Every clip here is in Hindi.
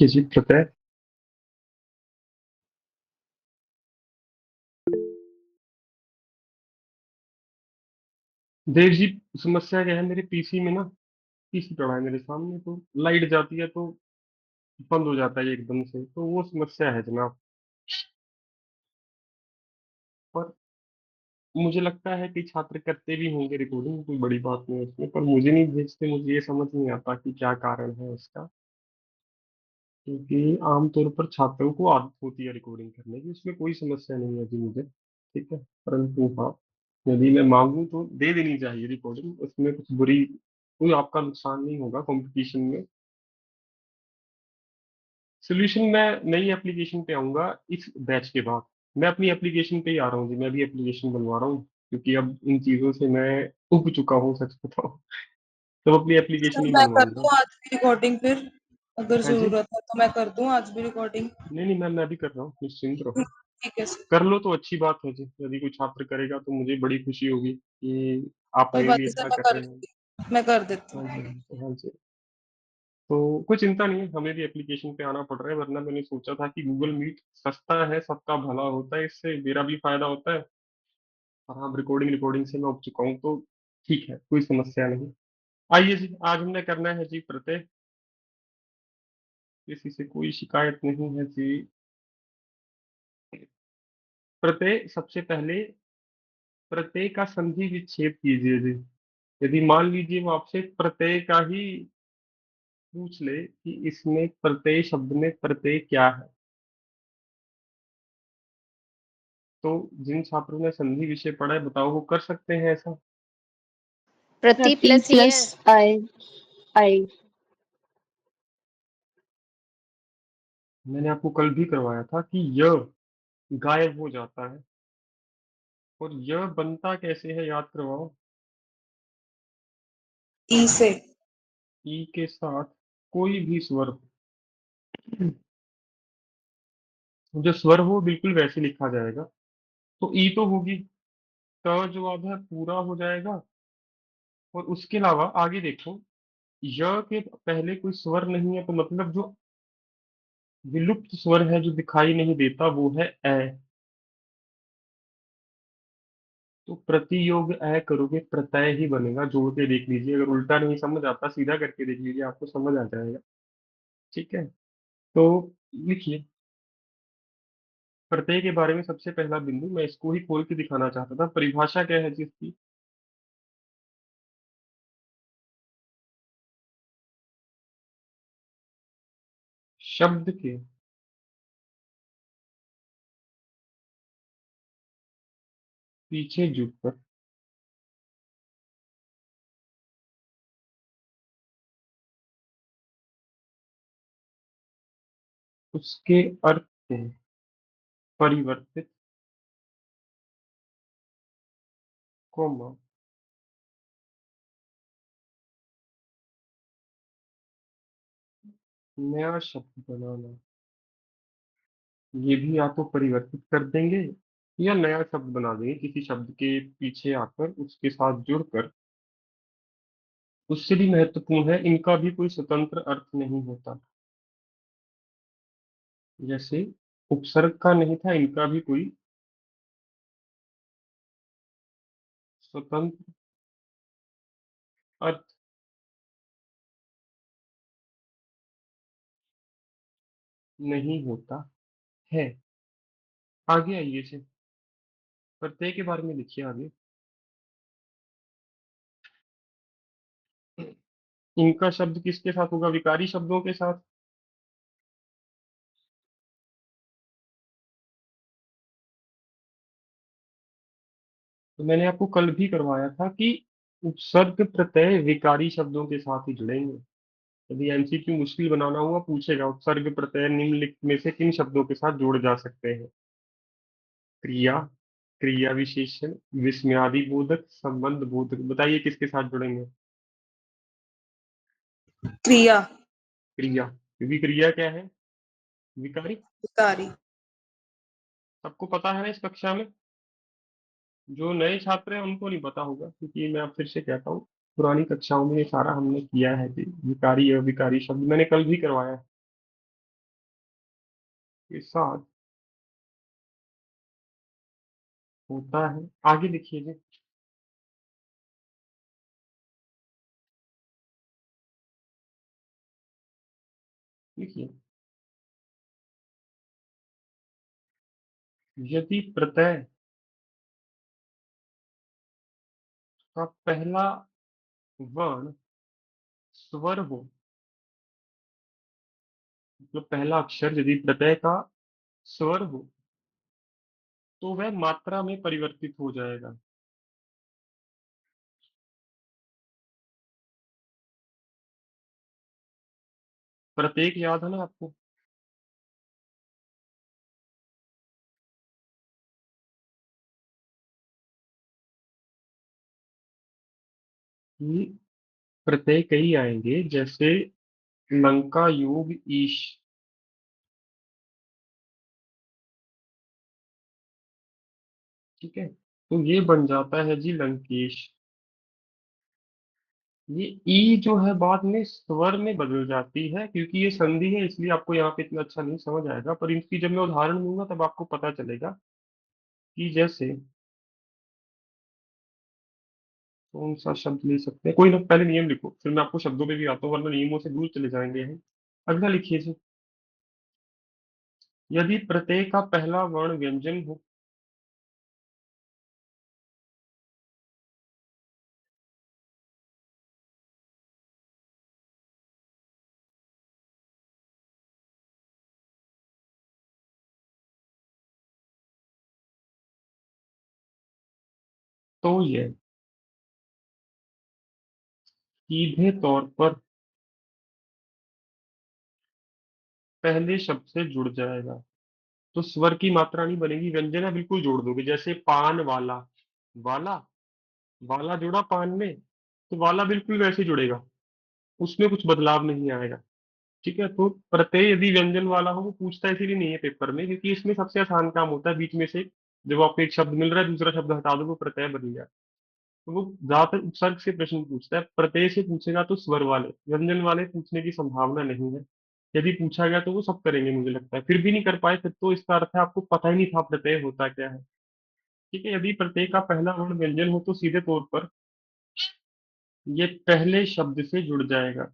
लिखिए जी प्रत्यय। देव जी, समस्या क्या है, मेरे पीसी में ना पीसी पड़ा है मेरे सामने, तो लाइट जाती है तो बंद हो जाता है एकदम से, तो वो समस्या है जनाब। पर मुझे लगता है कि छात्र करते भी होंगे रिकॉर्डिंग, कोई बड़ी बात नहीं है उसमें, पर मुझे नहीं भेजते। मुझे ये समझ नहीं आता कि क्या कारण है इसका। क्योंकि आमतौर पर छात्रों को आदत होती है रिकॉर्डिंग करने की, उसमें कोई समस्या नहीं है जी मुझे। ठीक है, परंतु हाँ, यदि मैं मांगू तो दे देनी चाहिए रिकॉर्डिंग, उसमें कुछ बुरी, कोई आपका नुकसान नहीं होगा कंपटीशन में। सोल्यूशन मैं नई एप्लीकेशन पे आऊंगा इस बैच के बाद। मैं अपनी एप्लीकेशन पे ही आ रहा हूँ जी, मैं भी एप्लीकेशन बनवा रहा हूँ, क्योंकि अब इन चीजों से मैं उब चुका हूँ, सच बताऊं तो अपनी एप्लीकेशन सर ही मैं कर बनवाऊंगा। दूं आज भी रिकॉर्डिंग फिर, अगर है जी। जरूरत है तो मैं कर दूं आज भी रिकॉर्डिंग। नहीं नहीं मैम, मैं भी कर रहा हूँ, निश्चिंत रहो। ठीक है सर। कर लो तो अच्छी बात है जी, यदि कोई छात्र करेगा तो मुझे बड़ी खुशी होगी कि आप कोई मेरे बात लिए नहीं सर, इतना मैं कर कर रहे हैं। दूंगी, मैं कर देती हाँ जी, हूँ। हाँ जी, हाँ जी। तो कोई चिंता नहीं है, हमें भी एप्लीकेशन पे आना पड़ रहा है, वरना मैंने सोचा था कि गूगल मीट सस्ता है, सबका भला होता है, इससे मेरा भी फायदा होता है। और हाँ, रिकॉर्डिंग रिकॉर्डिंग से मैं उब चुका हूँ, तो ठीक है, कोई समस्या नहीं। आइए जी, आज हमने करना है जी प्रत्यय। किसी से कोई शिकायत नहीं है जी। प्रत्यय, सबसे पहले प्रत्यय का संधि विच्छेद कीजिए जी। यदि मान लीजिए वो आपसे प्रत्यय का ही पूछ ले कि इसमें प्रत्यय शब्द में प्रत्यय क्या है, तो जिन छात्रों ने संधि विषय पढ़ा है, बताओ वो कर सकते हैं ऐसा? प्रति प्रति प्लस ये प्लस आई आई। मैंने आपको कल भी करवाया था कि य गायब हो जाता है, और यह बनता कैसे है याद करवाओ। ई से। ई के साथ कोई भी स्वर, जो स्वर हो बिल्कुल वैसे लिखा जाएगा। तो ई तो होगी, त जो अब है पूरा हो जाएगा, और उसके अलावा आगे देखो, य के पहले कोई स्वर नहीं है, तो मतलब जो विलुप्त स्वर है जो दिखाई नहीं देता वो है ए। तो प्रतियोग ए करोगे प्रत्यय ही बनेगा, जोड़ के देख लीजिए, अगर उल्टा नहीं समझ आता सीधा करके देख लीजिए, आपको समझ आ जाएगा। ठीक है, तो लिखिए प्रत्यय के बारे में सबसे पहला बिंदु, मैं इसको ही खोल के दिखाना चाहता था, परिभाषा क्या है जिसकी। शब्द के पीछे जुड़कर उसके अर्थ को परिवर्तित, कोमा, नया शब्द बनाना। ये भी या तो परिवर्तित कर देंगे या नया शब्द बना देंगे, किसी शब्द के पीछे आकर उसके साथ जुड़कर। उससे भी महत्वपूर्ण है, इनका भी कोई स्वतंत्र अर्थ नहीं होता। जैसे उपसर्ग का नहीं था, इनका भी कोई स्वतंत्र अर्थ नहीं होता है। आगे आइए से, प्रत्यय के बारे में लिखिए आगे। इनका शब्द किसके साथ होगा, विकारी शब्दों के साथ। तो मैंने आपको कल भी करवाया था कि उपसर्ग प्रत्यय विकारी शब्दों के साथ ही जुड़ेंगे। यदि एमसीक्यू मुश्किल बनाना हुआ, पूछेगा उपसर्ग प्रत्यय निम्नलिखित में से किन शब्दों के साथ जोड़े जा सकते हैं। क्रिया, क्रिया विशेषण, विस्मयादि बोधक, संबंध बोधक, बताइए किसके साथ जुड़ेंगे। क्रिया। क्रिया, क्योंकि क्रिया क्या है, विकारी। विकारी। सबको पता है ना इस कक्षा में, जो नए छात्र हैं उनको नहीं पता होगा, क्योंकि मैं अब फिर से कहता हूँ, पुरानी कक्षाओं में ये सारा हमने किया है जी। विकारी अविकारी शब्द मैंने कल भी करवाया है। के साथ होता है। आगे लिखिए जी। लिखिए, यदि प्रत्यय का पहला वर्ण स्वर हो, मतलब पहला अक्षर यदि प्रत्यय का स्वर हो, तो वह मात्रा में परिवर्तित हो जाएगा। प्रत्येक याद है ना आपको? कि प्रत्यय कई आएंगे, जैसे लंका योग ईश। ठीक है, तो ये बन जाता है जी लंकेश। ये ई जो है बाद में स्वर में बदल जाती है, क्योंकि ये संधि है, इसलिए आपको यहाँ पे इतना अच्छा नहीं समझ आएगा, पर इनकी जब मैं उदाहरण दूंगा तब आपको पता चलेगा। कि जैसे कौन सा शब्द ले सकते हैं, कोई ना, पहले नियम लिखो, फिर मैं आपको शब्दों पे भी आता हूँ, वरना नियमों से दूर चले जाएंगे हम। अगला लिखिए जी। यदि प्रत्यय का पहला वर्ण व्यंजन हो, तो यह सीधे तौर पर पहले शब्द से जुड़ जाएगा। तो स्वर की मात्रा नहीं बनेगी, व्यंजन है बिल्कुल जोड़ दोगे, जैसे पान वाला। वाला, वाला जुड़ा पान में, तो वाला बिल्कुल वैसे जुड़ेगा, उसमें कुछ बदलाव नहीं आएगा। ठीक है, तो प्रत्यय यदि व्यंजन वाला हो, वो पूछता इसीलिए नहीं है पेपर में, क्योंकि इसमें सबसे आसान काम होता है बीच में से जब आपको एक शब्द मिल रहा है दूसरा शब्द हटा दो, वो प्रत्यय बन गया। तो वो ज्यादातर उपसर्ग से प्रश्न पूछता है, प्रत्यय से पूछेगा तो स्वर वाले, व्यंजन वाले पूछने की संभावना नहीं है। यदि पूछा गया तो वो सब करेंगे, मुझे लगता है। फिर भी नहीं कर पाए, फिर तो इसका अर्थ है आपको पता ही नहीं था प्रत्यय होता क्या है। ठीक है, यदि प्रत्यय का पहला वर्ण व्यंजन हो, तो सीधे तौर पर ये पहले शब्द से जुड़ जाएगा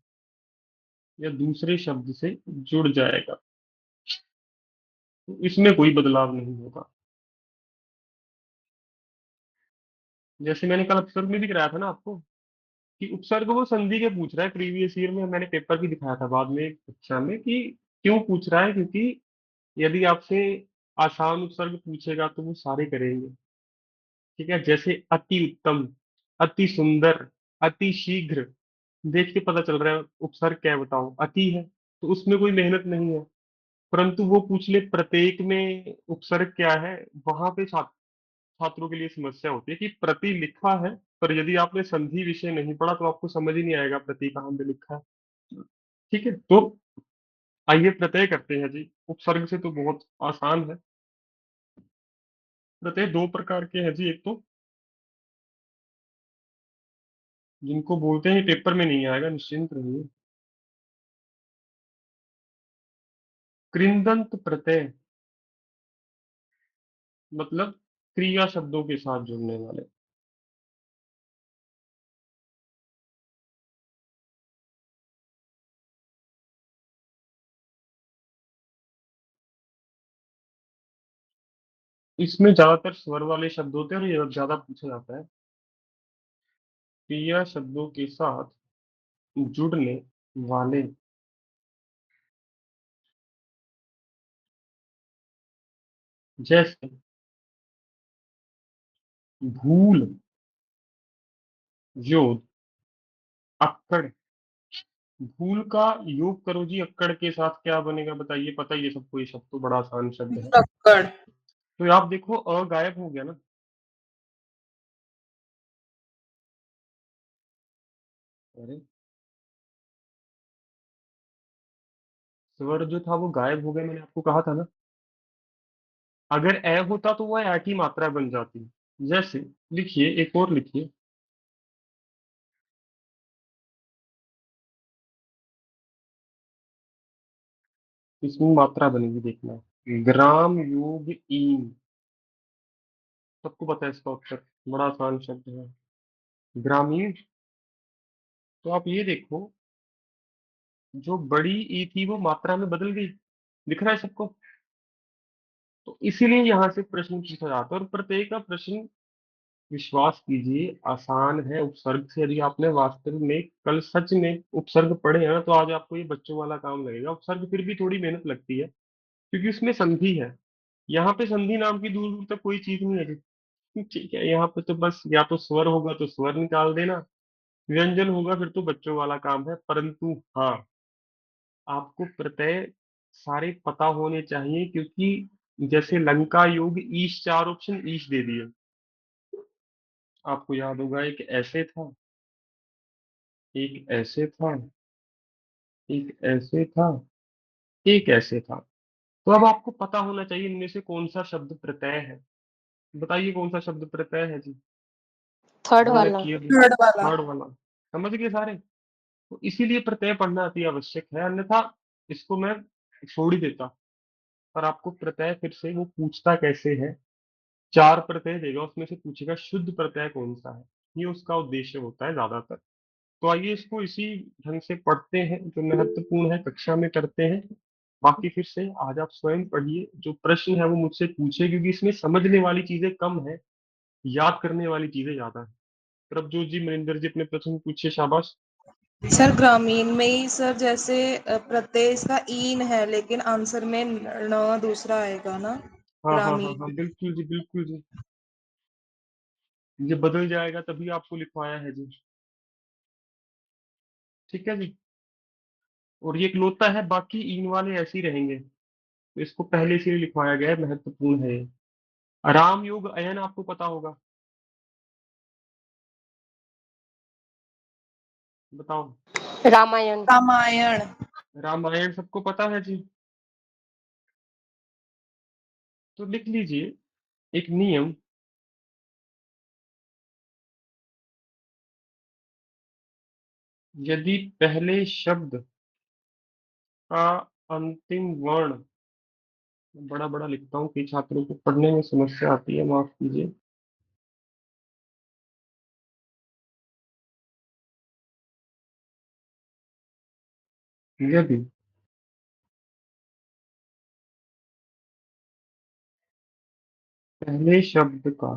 या दूसरे शब्द से जुड़ जाएगा, तो इसमें कोई बदलाव नहीं होगा। जैसे मैंने कल उपसर्ग में भी कराया था ना आपको, कि उपसर्ग वो संधि के पूछ रहा है, प्रीवियस ईयर में मैंने पेपर भी दिखाया था बाद में एक कक्षा में, कि क्यों पूछ रहा है, क्योंकि यदि आपसे आसान उपसर्ग पूछेगा तो वो सारे करेंगे। ठीक है, जैसे अति उत्तम, अति सुंदर, अति शीघ्र, देख के पता चल रहा है उपसर्ग क्या है, बताओ अति है, तो उसमें कोई मेहनत नहीं है। परंतु वो पूछ ले प्रत्येक में उपसर्ग क्या है, वहां पे छात्रों के लिए समस्या होती है कि प्रति लिखा है, पर यदि आपने संधि विषय नहीं पढ़ा तो आपको समझ ही नहीं आएगा प्रति कहाँ पे लिखा है। ठीक है, तो आइए प्रत्यय करते हैं जी। उपसर्ग से तो बहुत आसान है। प्रत्यय दो प्रकार के हैं जी। एक तो जिनको बोलते हैं पेपर में नहीं आएगा, निश्चिंत रहिए, कृंदंत प्रत्यय, मतलब क्रिया शब्दों के साथ जुड़ने वाले। इसमें ज्यादातर स्वर वाले शब्द होते हैं और ये ज्यादा पूछा जाता है। क्रिया शब्दों के साथ जुड़ने वाले, जैसे भूल, योद, अक्कड़। भूल का योग करो जी अक्कड़ के साथ, क्या बनेगा बताइए? पता ही है सबको, ये शब्द तो बड़ा आसान शब्द है। लक्कड़। तो आप देखो अ गायब हो गया ना। अरे, स्वर जो था वो गायब हो गया, मैंने आपको कहा था ना। अगर ए होता तो वह ए की मात्रा बन जाती। जैसे लिखिए, एक और लिखिए, इसमें मात्रा बनेगी, देखना। ग्राम योग ईन, सबको पता है इसका उत्तर, बड़ा आसान शब्द है, ग्रामीण। तो आप ये देखो, जो बड़ी ई थी वो मात्रा में बदल गई, दिख रहा है सबको। तो इसीलिए यहाँ से प्रश्न पूछा जाता है, और प्रत्येक का प्रश्न, विश्वास कीजिए, आसान है। उपसर्ग से यदि आपने वास्तव में कल सच में उपसर्ग पढ़े हैं ना, तो आज आपको ये बच्चों वाला काम लगेगा। उपसर्ग फिर भी थोड़ी मेहनत लगती है, क्योंकि उसमें संधि है। यहाँ पे संधि नाम की दूर दूर तक कोई चीज नहीं है जी। ठीक है, यहाँ पे तो बस या तो स्वर होगा तो स्वर निकाल देना, व्यंजन होगा फिर तो बच्चों वाला काम है। परंतु हाँ, आपको प्रत्यय सारे पता होने चाहिए, क्योंकि जैसे लंका योग ईश, चार ऑप्शन ईश दे दिए। आपको याद होगा, एक ऐसे था, एक ऐसे था, एक ऐसे था, एक ऐसे था। तो अब आपको पता होना चाहिए इनमें से कौन सा शब्द प्रत्यय है। बताइए कौन सा शब्द प्रत्यय है जी। थर्ड ध्यान वाला। रखिए अभी। थर्ड वाला। थर्ड वाला। समझ गए सारे। तो इसीलिए प्रत्यय पढ़ना अति आवश्यक है, अन्यथा इसको मैं छोड़ ही देता। पर आपको प्रत्यय फिर से वो पूछता कैसे है, चार प्रत्यय देगा, उसमें से पूछेगा शुद्ध प्रत्यय कौन सा है। ये उसका उद्देश्य होता है ज्यादातर। तो आइए इसको इसी ढंग से पढ़ते हैं, जो महत्वपूर्ण है कक्षा में करते हैं। बाकी फिर से आज आप स्वयं पढ़िए, जो प्रश्न है वो मुझसे पूछे, क्योंकि इसमें समझने वाली चीजें कम है, याद करने वाली चीजें ज्यादा है। प्रभजोत जी, मनिंदर जी, अपने प्रश्न पूछिए, शाबाश। सर ग्रामीण में ही सर जैसे प्रत्यय इसका ईन है, लेकिन आंसर में न दूसरा आएगा ना। हाँ हाँ हाँ हाँ, ग्रामीण। बिल्कुल जी, बिल्कुल जी। ये बदल जाएगा तभी आपको लिखवाया है जी। ठीक है जी। और ये इकलौता है, बाकी ईन वाले ऐसे ही रहेंगे। तो इसको पहले से ही लिखवाया गया है, महत्वपूर्ण है ये। राम योग अयन आपको पता होगा, बताओ। रामायण। रामायण। रामायण सबको पता है जी। तो लिख लीजिए एक नियम, यदि पहले शब्द का अंतिम वर्ण, बड़ा बड़ा लिखता हूँ कि छात्रों को पढ़ने में समस्या आती है, माफ कीजिए। यदि पहले शब्द का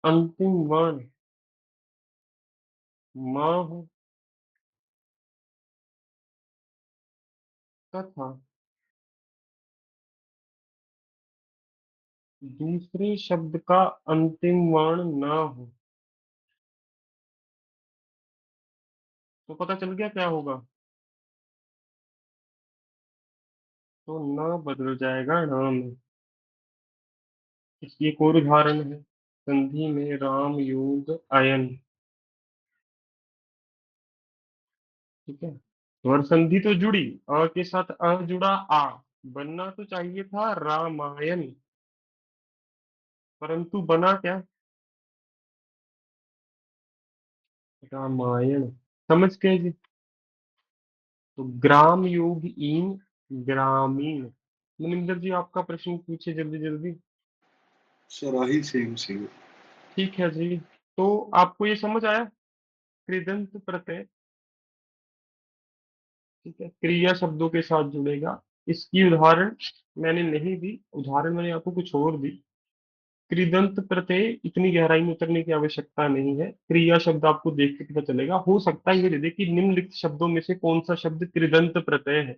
अंतिम वर्ण म हो, तथा दूसरे शब्द का अंतिम वर्ण न हो, तो पता चल गया क्या होगा। तो न बदल जाएगा न में। इसकी एक और उदाहरण है, संधि में राम योग अयन। ठीक है, स्वर संधि तो जुड़ी, अ के साथ अ जुड़ा, आ बनना तो चाहिए था रामायण, परंतु बना क्या, रामायण। समझ गए जी। तो ग्राम योग इन, ग्रामीण। मनिंदर जी, आपका प्रश्न पूछे जल्दी जल्दी। सराही सेम सेम। ठीक है जी। तो आपको ये समझ आया, कृदंत प्रत्यय, ठीक है, क्रिया शब्दों के साथ जुड़ेगा। इसकी उदाहरण मैंने नहीं दी, उदाहरण मैंने आपको कुछ और दी। कृदंत प्रत्यय इतनी गहराई में उतरने की आवश्यकता नहीं है, क्रिया शब्द आपको देख के पता चलेगा। हो सकता है ये दे दे कि निम्नलिखित शब्दों में से कौन सा शब्द कृदंत प्रत्यय है।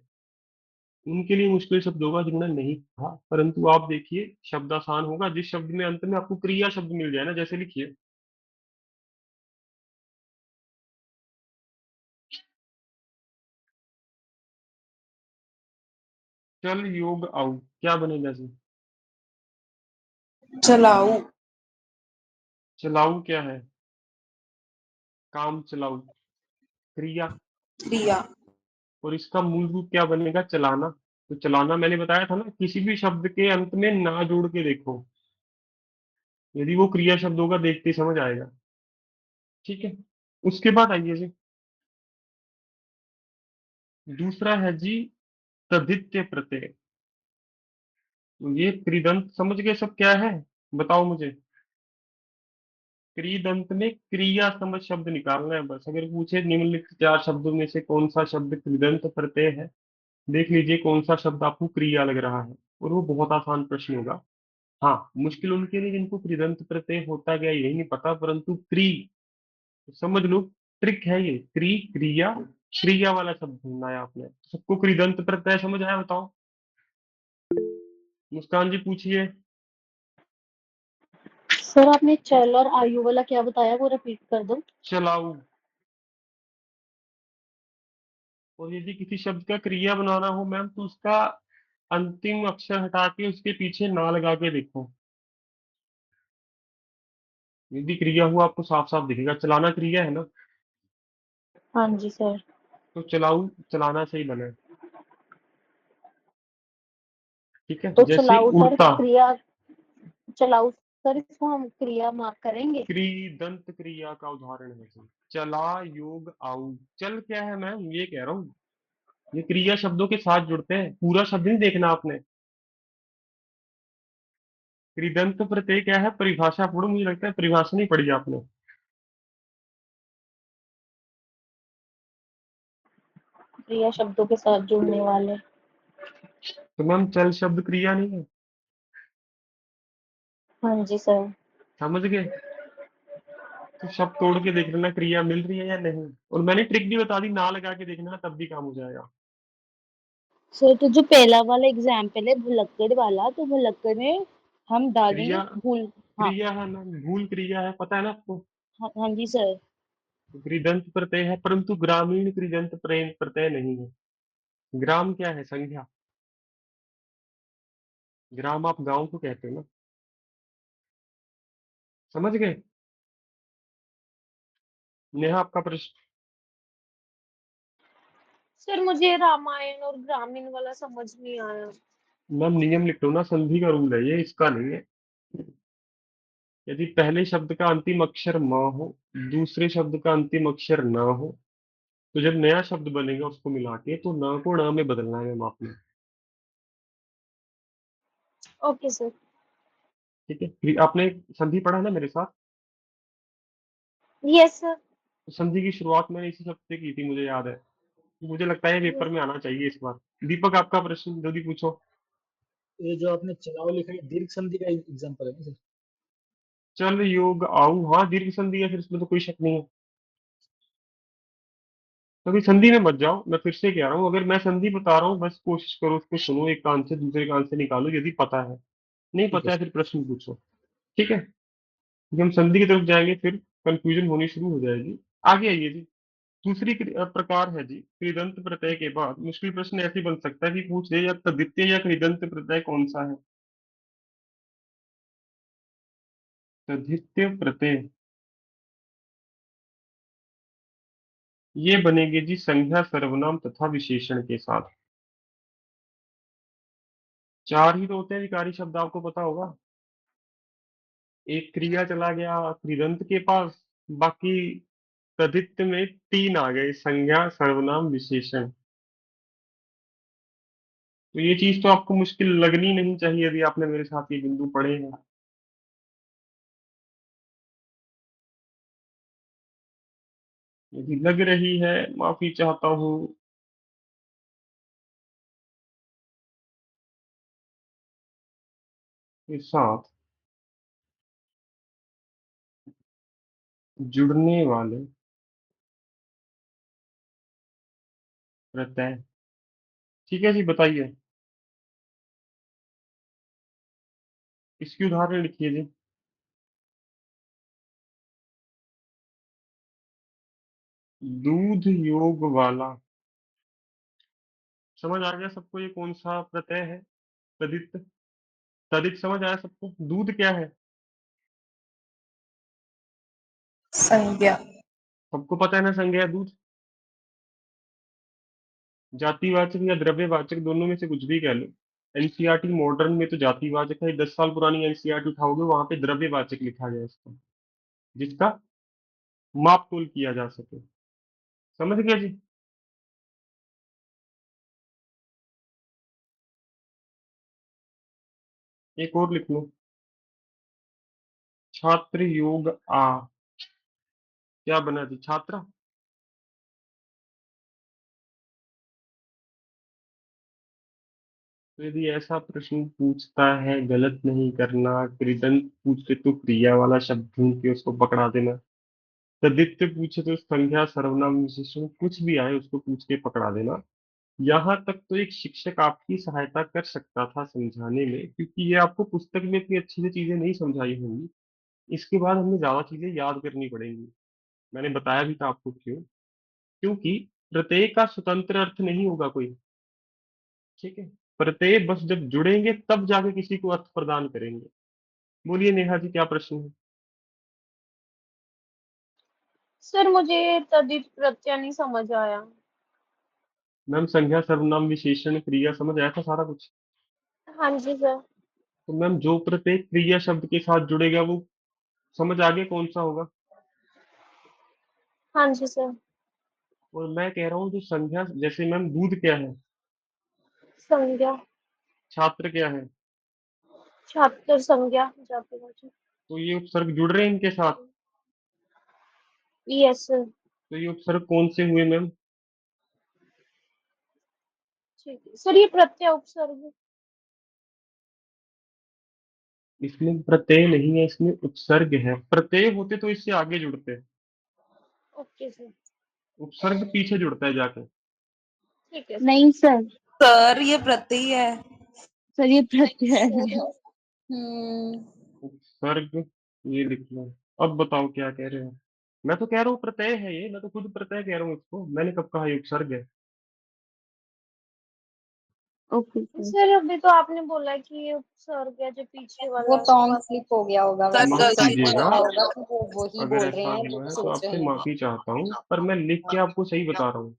उनके लिए मुश्किल शब्द होगा जिन्होंने नहीं कहा, परंतु आप देखिए शब्द आसान होगा जिस शब्द में अंत में आपको क्रिया शब्द मिल जाए ना। जैसे लिखिए, चल योग आउ, क्या बनेगा जी। चलाऊ। चलाऊ क्या है, काम चलाऊ, क्रिया। क्रिया। और इसका मूल रूप क्या बनेगा, चलाना। तो चलाना मैंने बताया था ना, किसी भी शब्द के अंत में ना जोड़ के देखो, यदि वो क्रिया शब्द होगा देखते ही समझ आएगा। ठीक है, उसके बाद आइए जी, दूसरा है जी तद्धित प्रत्यय। ये कृदंत समझ गए सब क्या है? बताओ मुझे। कृदंत में क्रिया समझ शब्द निकालना है बस। अगर पूछे निम्नलिखित चार शब्दों में से कौन सा शब्द कृदंत प्रत्यय है, देख लीजिए कौन सा शब्द आपको क्रिया लग रहा है, और वो बहुत आसान प्रश्न होगा। हाँ, मुश्किल उनके लिए जिनको कृदंत प्रत्यय होता गया यही नहीं पता, परंतु क्री तो समझ लो, ट्रिक है ये। क्री क्रिया, क्रिया वाला शब्द ढूंढना है आपने। सबको कृदंत प्रत्यय समझ आया? बताओ। मुस्कान जी पूछिए। सर आपने चल और आयु वाला क्या बताया, वो रिपीट कर दो। चलाऊ। और यदि किसी शब्द का क्रिया बनाना हो मैम, तो उसका अंतिम अक्षर हटा के उसके पीछे ना लगा के देखो। यदि क्रिया हुआ आपको साफ साफ दिखेगा। चलाना क्रिया है ना, हाँ जी सर। तो चलाऊ चलाना से ही बना है। ठीक है, तो जैसे चलाऊ सर उड़ता। क्रिया, चलाऊ सर इसको हम क्रिया मार्क करेंगे। कृदंत क्रिया का उदाहरण है जी। चला योग आऊ। चल क्या है मैम, ये कह रहा हूँ, ये क्रिया शब्दों के साथ जुड़ते हैं, पूरा शब्द नहीं देखना आपने। कृदंत प्रत्यय क्या है, परिभाषा पढ़ो, मुझे लगता है परिभाषा नहीं पढ़ी आपने। क्रिया शब्दों के साथ जुड़ने वाले। तो मैम चल शब्द क्रिया नहीं है। हाँ जी सर। समझ गए? तो शब्द तोड़ के देख लेना क्रिया मिल रही है या नहीं। और मैंने ट्रिक भी बता दी, ना लगा के देखना तब भी काम हो जाएगा। सर तो जो पहला वाला एग्जाम्पल है भुलक्कड़ वाला, तो भुलक्कड़ में हम डालेंगे क्रिया, भूल। हाँ। क्रिया है मैम, भूल क्रिया है, पता है ना आपको। हाँ, हाँ जी सर। तो कृदंत प्रत्यय है, परंतु ग्रामीण कृदंत प्रत्यय नहीं है। ग्राम क्या है, संख्या। ग्राम आप गांव को कहते हो ना। समझ गए? नेहा आपका प्रश्न। सर मुझे रामायण और ग्रामीण वाला समझ नहीं आया। मैम नियम लिख लो ना, संधि का रूल है ये, इसका नहीं है। यदि पहले शब्द का अंतिम अक्षर म हो, दूसरे शब्द का अंतिम अक्षर न हो, तो जब नया शब्द बनेगा उसको मिला के तो न को ण में बदलना है मैम आपने। Okay sir. ठीक है, फिर आपने संधि पढ़ा है ना मेरे साथ। Yes sir. तो संधि की शुरुआत मैंने इसी शब्द से की थी, मुझे याद है। मुझे लगता है पेपर में आना चाहिए इस बार। दीपक आपका प्रश्न जल्दी पूछो। ये जो आपने चलाओ लिखा है दीर्घ संधि का एग्जांपल है ना सर? चल योग आऊ, हाँ दीर्घ संधि है, फिर इसमें तो कोई शक नहीं है। तो अभी संधि में मत जाओ, मैं फिर से कह रहा हूँ, अगर मैं संधि बता रहा हूँ बस कोशिश करो उसको सुनो, एक कान से दूसरे कान से निकालो यदि पता है। नहीं ठीक है पता है सर। फिर प्रश्न पूछो। ठीक है, जब हम संधि की तरफ जाएंगे फिर कंफ्यूजन होनी शुरू हो जाएगी। आगे आइए जी। दूसरी प्रकार है जी कृदंत प्रत्यय के बाद। मुश्किल प्रश्न ऐसे बन सकता है कि पूछ दे या तद्वितीय या कृदंत प्रत्यय कौन सा है। तद्वितीय प्रत्यय ये बनेगी जी संज्ञा सर्वनाम तथा विशेषण के साथ। चार ही तो होते हैं विकारी शब्द, आपको पता होगा। एक क्रिया चला गया कृदंत के पास, बाकी तद्धित में तीन आ गए, संज्ञा सर्वनाम विशेषण। तो ये चीज तो आपको मुश्किल लगनी नहीं चाहिए यदि आपने मेरे साथ ये बिंदु पढ़े हैं। यदि लग रही है माफी चाहता हूँ। के साथ जुड़ने वाले प्रत्यय। ठीक है जी, बताइए। इसकी उदाहरण लिखिए जी। दूध योग वाला। समझ आ गया सबको ये कौन सा प्रत्यय है? तदित। तदित समझ आया सबको? दूध क्या है? संज्ञा। सबको पता है ना, संज्ञा है दूध। जातिवाचक या द्रव्यवाचक दोनों में से कुछ भी कह लो। एनसीईआरटी मॉडर्न में तो जातिवाचक है, 10 साल पुरानी एनसीईआरटी उठाओगे वहां पे द्रव्यवाचक लिखा गया है इसको, जिसका माप तोल किया जा सके। समझ गया जी? एक और लिख लो, छात्र योग आ, क्या बना थी, छात्रा। तो यदि ऐसा प्रश्न पूछता है, गलत नहीं करना, कृदंत पूछे तो क्रिया वाला शब्द ढूंढ के उसको पकड़ा देना, तद्धित पूछे तो संज्ञा सर्वनाम विशेषण कुछ भी आए उसको पूछ के पकड़ा देना। यहाँ तक तो एक शिक्षक आपकी सहायता कर सकता था समझाने में, क्योंकि ये आपको पुस्तक में इतनी अच्छी से चीजें नहीं समझाई होंगी। इसके बाद हमें ज्यादा चीजें याद करनी पड़ेंगी। मैंने बताया भी था आपको क्यों, क्योंकि प्रत्यय का स्वतंत्र अर्थ नहीं होगा कोई। ठीक है, प्रत्यय बस जब जुड़ेंगे तब जाके किसी को अर्थ प्रदान करेंगे। बोलिए नेहा जी, क्या प्रश्न है। सर मुझे तदित प्रत्यय नहीं समझ आया। मैम संज्ञा सर्वनाम विशेषण क्रिया समझ आया था सारा कुछ। हाँ जी सर। तो मैम जो प्रत्यय क्रिया शब्द के साथ जुड़ेगा वो समझ आगे कौन सा होगा। हाँ जी सर। और मैं कह रहा हूँ जो संज्ञा, जैसे मैम दूध क्या है, संज्ञा। छात्र क्या है, छात्र संज्ञा जाति वाचक। तो ये उपसर्ग जुड़ रहे हैं इनके साथ। Yes sir. तो ये उपसर्ग कौन से हुए मैम। ठीक है सर, ये प्रत्यय उपसर्ग। इसमें प्रत्यय नहीं है, इसमें उपसर्ग है। प्रत्यय होते तो इससे आगे जुड़ते हैं, ओके सर। उपसर्ग पीछे जुड़ता है जाके। ठीक है सर। नहीं सर, सर ये प्रत्यय है। सर ये प्रत्यय है। हम्म। उपसर्ग, ये लिख लो। अब बताओ क्या कह रहे हो। मैं तो कह रहा हूँ प्रत्यय है ये, मैं तो खुद प्रत्यय कह रहा हूँ इसको, मैंने कब कहा ये उपसर्ग है। Okay sir. सर अभी तो आपने बोला कि ये उपसर्ग है जो पीछे वो वाला। टोंग स्लिप हो गया होगा, सर वैसे माफ किसी को कीजिएगा, लगा होगा कि वो वही अगर बोल रहे ऐसा हैं जो हुआ वो है तो सोच आपसे रहे हैं। माफी चाहता हूँ, पर मैं लिख के आपको सही बता रहा हूँ।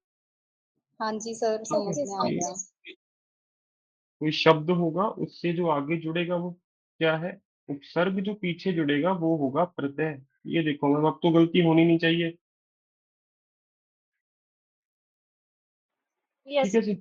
हाँ जी सर, ठीक है समझ में आ कि गया। कोई शब्द होगा उससे जो आगे जुड़ेगा वो क्या है, उपसर्ग, जो पीछे जुड़ेगा वो होगा प्रत्यय। ये देखो मैम, अब तो गलती होनी नहीं चाहिए। ठीक यस। है जी।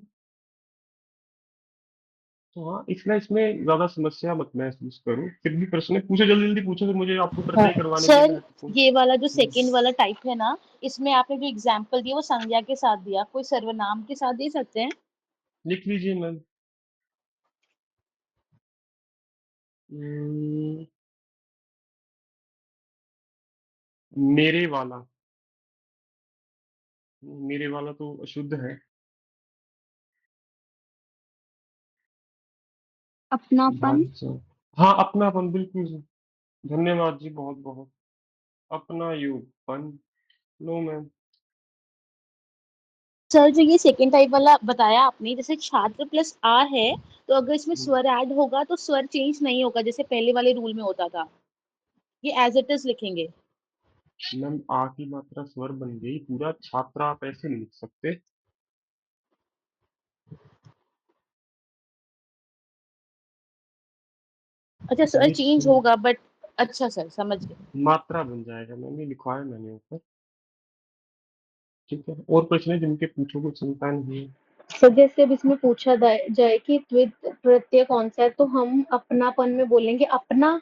तो हाँ, इसलिए इसमें ज्यादा समस्या मत महसूस करो, फिर भी प्रश्न पूछो, जल्दी जल्दी पूछो, फिर मुझे आपको हाँ प्रत्यय करवाने के लिए सर, महत्वपूर्ण। ये वाला जो हम्म, सेकंड वाला टाइप है ना, इसमें आपने जो एग्जाम्पल दिया वो संज्ञा के साथ दिया, कोई सर्वनाम के साथ दे सकते हैं? लिख लीजिए मैम। हम्म, मेरे वाला। मेरे वाला तो अशुद्ध है। अपनापन। भाज्य, हाँ अपनापन, बिल्कुल जी। धन्यवाद जी, बहुत बहुत। अपना योगपन। No ma'am. सर जो ये सेकंड टाइप वाला बताया आपने, जैसे छात्र प्लस आर है, तो अगर इसमें स्वर ऐड होगा तो स्वर चेंज नहीं होगा जैसे पहले वाले रूल में होता था, ये एज इट इज लिखेंगे। मैम आ की मात्रा स्वर बन गई, पूरा छात्रा आप ऐसे नहीं लिख सकते। अच्छा सर ये चेंज होगा बट, अच्छा सर समझ गए। मात्रा बन जाएगा मैम, ये लिखवाया मैंने ऊपर। ठीक है, और प्रश्न है जिनके पूछो, कुछ चिंता नहीं है। सर जैसे अब इसमें पूछा जाए कि द्वित प्रत्यय कौन सा है, तो हम अपनापन में बोलेंगे अपना।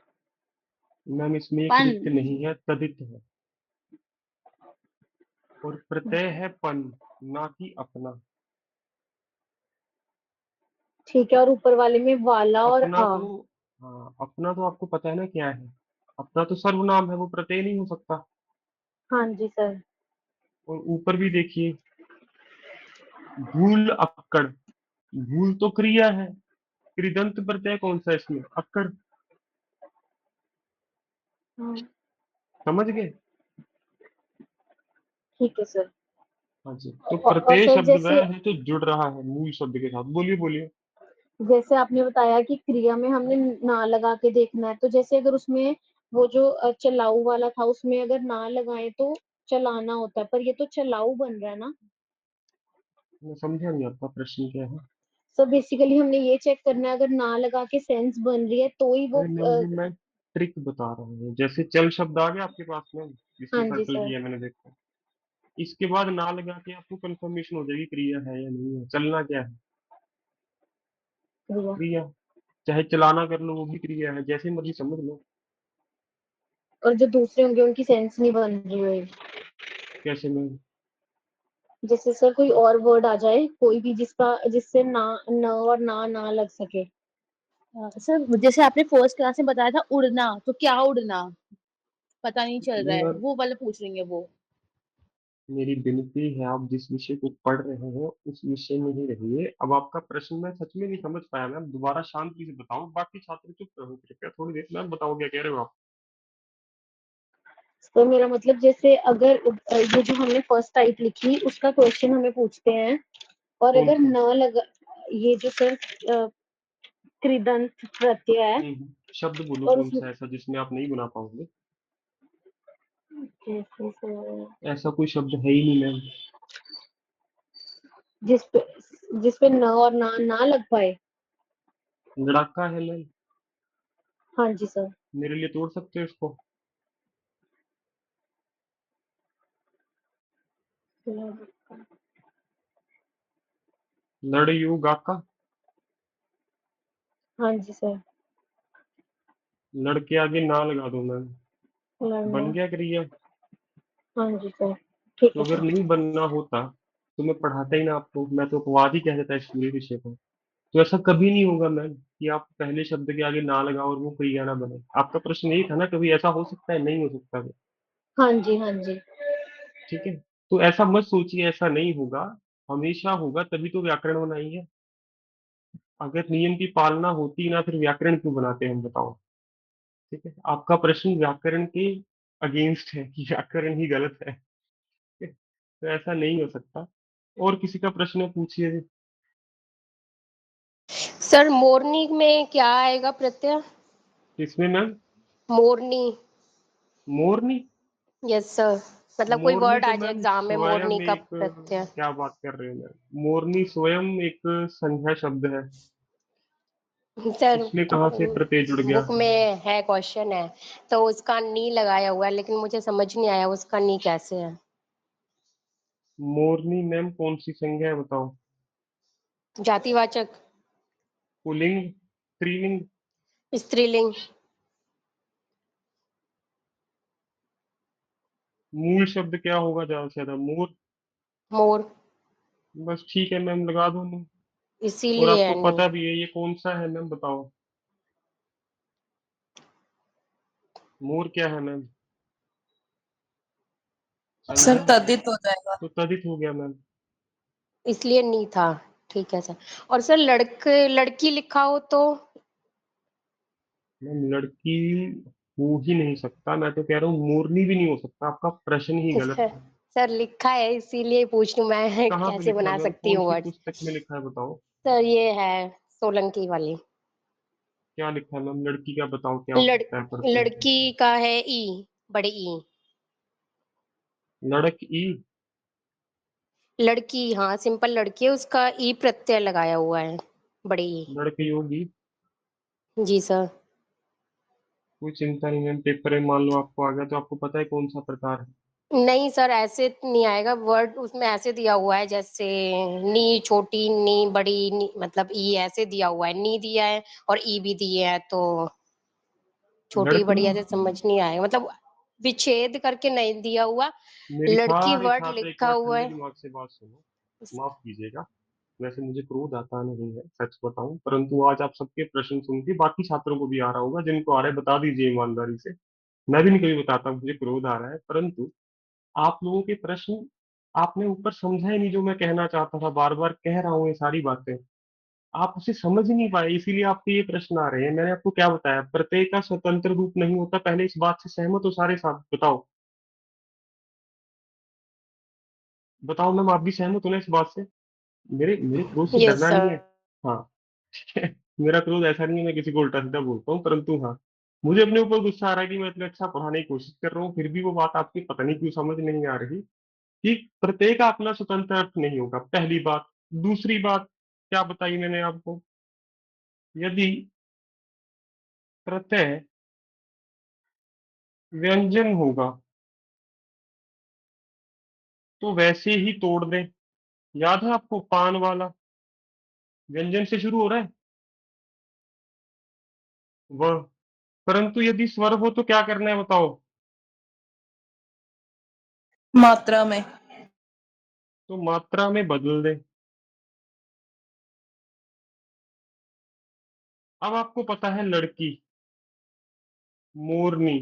मैम इसमें एक पन। रिक्त नहीं है, तदित है। और प्रत्यय है पन, ना कि अपना। ठीक है, और ऊपर वाले में वाला और अपना आ। तो, हाँ अपना तो आपको पता है ना क्या है। अपना तो सर्वनाम है, वो प्रत्यय नहीं हो सकता। हाँ जी सर। और ऊपर भी देखिए, भूल अक्कड़, भूल तो क्रिया है, कृदंत प्रत्यय कौन सा है इसमें, अक्कड़। हाँ, समझ गए। ठीक है सर। हाँ जी, तो और प्रत्यय सर शब्द जैसे वह है जो जुड़ रहा है मूल शब्द के साथ। बोलिए बोलिए। जैसे आपने बताया कि क्रिया में हमने ना लगा के देखना है, तो जैसे अगर उसमें वो जो चलाऊ वाला था उसमें अगर ना लगाए तो चलाना होता है, पर ये तो चलाऊ बन रहा है ना। मैं समझा नहीं आपका प्रश्न क्या है। सो बेसिकली हमने ये चेक करना है, अगर ना लगा के सेंस बन रही है तो ही वो अरे नहीं, वो मैं ट्रिक बता रहा हूँ। जैसे चल शब्द आ गया आपके पास में, हाँ जिसमें जी सर्कल सर। किया मैंने, देखा। इसके बाद ना लगा के आपको कंफर्मेशन हो जाएगी क्रिया है या नहीं है। चलना क्या है, क्रिया। क्रिया। चाहे चलाना कर लो वो भी क्रिया है, जैसे मर्जी समझ लो। और जो दूसरे होंगे उनकी सेंस नहीं बन रही होगी। कैसे में? जैसे सर कोई और वर्ड आ जाए, कोई भी जिसका जिससे ना न और ना लग सके। सर जैसे आपने फर्स्ट क्लास में बताया था उड़ना, तो क्या उड़ना, पता नहीं चल रहा नहीं, है, और वो वाला पूछ लेंगे वो। मेरी विनती है, आप जिस विषय को पढ़ रहे हो उस विषय में ही रहिए। अब आपका प्रश्न मैं सच में नहीं समझ पाया मैम, दोबारा शांति से बताओ, बाकी छात्र चुप रहो कृपया थोड़ी देर। मैम बताओ क्या कह रहे हो आप? तो मेरा मतलब जैसे अगर ये जो हमने फर्स्ट टाइप लिखी उसका क्वेश्चन हमें पूछते हैं, और कौन अगर सा? न लगा, ये जो सर कृदंत प्रत्यय है, शब्द बोलो और कौन उसमें सा ऐसा जिसमें आप नहीं बना पाओगे? जैसे सर ऐसा कोई शब्द है ही नहीं मैम। जिस पे न और ना लग पाए। लड़ाका है मैम। हाँ जी सर। मेरे लिए तोड़ सकते हो इसको? लड़ यू गाका। हाँ जी सर। लड़ के आगे ना लगा दो मैम, लड़ना। बन गया क्रिया। हाँ जी सर, ठीक तो है अगर सर। नहीं बनना होता तो मैं पढ़ाता ही ना आपको, मैं तो अपवाद ही कह देता इस पूरे विषय को। तो ऐसा कभी नहीं होगा मैम कि आप पहले शब्द के आगे ना लगाओ और वो क्रिया ना बने। आपका प्रश्न यही था ना, कभी ऐसा हो सकता है? नहीं हो सकता है। हाँ जी, हाँ जी। ठीक है, तो ऐसा मत सोचिए ऐसा नहीं होगा, हमेशा होगा, तभी तो व्याकरण बनाई है। अगर नियम की पालना होती ना फिर व्याकरण क्यों बनाते हैं हम, बताओ? ठीक है, आपका प्रश्न व्याकरण के अगेंस्ट है कि व्याकरण ही गलत है। ठीक है? तो ऐसा नहीं हो सकता। और किसी का प्रश्न पूछिए। सर मोरनी में क्या आएगा प्रत्यय? किसमें मैम? मोरनी। मोरनी? यस सर, मतलब कोई मोरनी वर्ड तो आ जाए मैम एग्जाम में, मोरनी स्वयं का एक, प्रत्यय। क्या बात कर रहे हो मैम, मोरनी स्वयं एक संज्ञा शब्द है। सर उसमें कहाँ से प्रत्यय जुड़ गया? बुक में है, क्वेश्चन है, तो उसका नी लगाया हुआ है, लेकिन मुझे समझ नहीं आया उसका नी कैसे है। मोरनी मैम कौन सी संज्ञा है बताओ? जातिवाचक। पुल्लिंग? स्त्रीलिंग? स्त्रीलिंग। मूल शब्द क्या होगा ज्यादा से ज्यादा? मोर? मोर। बस ठीक है मैम, लगा दो मैम। और इसीलिए आपको है नी। पता भी है ये कौन सा है मैम, बताओ? मोर क्या है मैम? सर संज्ञा है। तद्दित हो जाएगा। तो तदित हो गया मैम। इसलिए नी था। ठीक है सर। और सर लड़के लड़की लिखा हो तो? मैम लड़की हो ही नहीं सकता, मैं तो कह रहा हूँ मोरनी भी नहीं हो सकता, आपका प्रश्न ही गलत सर, है। सर लिखा है इसीलिए पूछ रही हूँ मैं कहाँ पे कैसे लिखा है बना मैम, सकती कौन हूँ सी वर्ड्स। पुस्तक में लिखा है बताओ? सर ये है सोलंकी वाली। क्या लिखा है मैम, लड़की का बताओ क्या हो लड़ सकता है प्रत्यय? लड़की का है ई, बड़े ई। लड़क ई? लड़की, हाँ सिंपल लड़की है, उसका ई प्रत्यय लगाया हुआ है, बड़े ई। लड़क योगी? जी सर। कोई चिंता नहीं मैम, पेपर में मान लो आपको आ गया तो आपको पता है कौन सा प्रकार है। नहीं सर, ऐसे नहीं आएगा वर्ड, उसमें ऐसे दिया हुआ है जैसे नी छोटी, नी बड़ी, नी मतलब ई ऐसे दिया हुआ है, नी दिया है और ई भी दिए है, तो छोटी लड़की? बड़ी ऐसे समझ नहीं आएगा, मतलब विच्छेद करके नहीं दिया हुआ। मेरी लड़की सारे वर्ड छात्र एक लिखा बार हुआ ठंडे है। दिमाग से बात सुनो। माफ कीजिएगा, वैसे मुझे क्रोध आता नहीं है सच बताऊं, परंतु आज आप सबके प्रश्न सुन के बाकी छात्रों को भी आ रहा होगा, जिनको आ रहा है बता दीजिए ईमानदारी से। मैं भी नहीं कभी बताता मुझे क्रोध आ रहा है, परंतु आप लोगों के प्रश्न आपने ऊपर समझा ही नहीं जो मैं कहना चाहता था, बार बार कह रहा हूँ ये सारी बातें, आप उसे समझ ही नहीं पाए, इसीलिए आपके ये प्रश्न आ रहे हैं। मैंने आपको क्या बताया, प्रत्यय का स्वतंत्र रूप नहीं होता, पहले इस बात से सहमत हो सारे साथ? बताओ, बताओ मैम, आप भी सहमत हो ना इस बात से? मेरे मेरे क्रोध से यस डरना सर। नहीं है। हाँ ठीक है, मेरा क्रोध ऐसा नहीं है मैं किसी को उल्टा सीधा बोलता हूँ, परंतु हाँ, मुझे अपने ऊपर गुस्सा आ रहा है कि मैं इतना अच्छा पढ़ाने की कोशिश कर रहा हूँ, फिर भी वो बात आपकी पता नहीं क्यों समझ नहीं आ रही कि प्रत्येक का अपना स्वतंत्र अर्थ नहीं होगा, पहली बात। दूसरी बात क्या बताई मैंने आपको, यदि प्रत्यय व्यंजन होगा तो वैसे ही तोड़ दें। याद है आपको पान वाला, व्यंजन से शुरू हो रहा है, वह। परंतु यदि स्वर हो तो क्या करना है बताओ? मात्रा में। तो मात्रा में बदल दे। अब आपको पता है लड़की, मोरनी।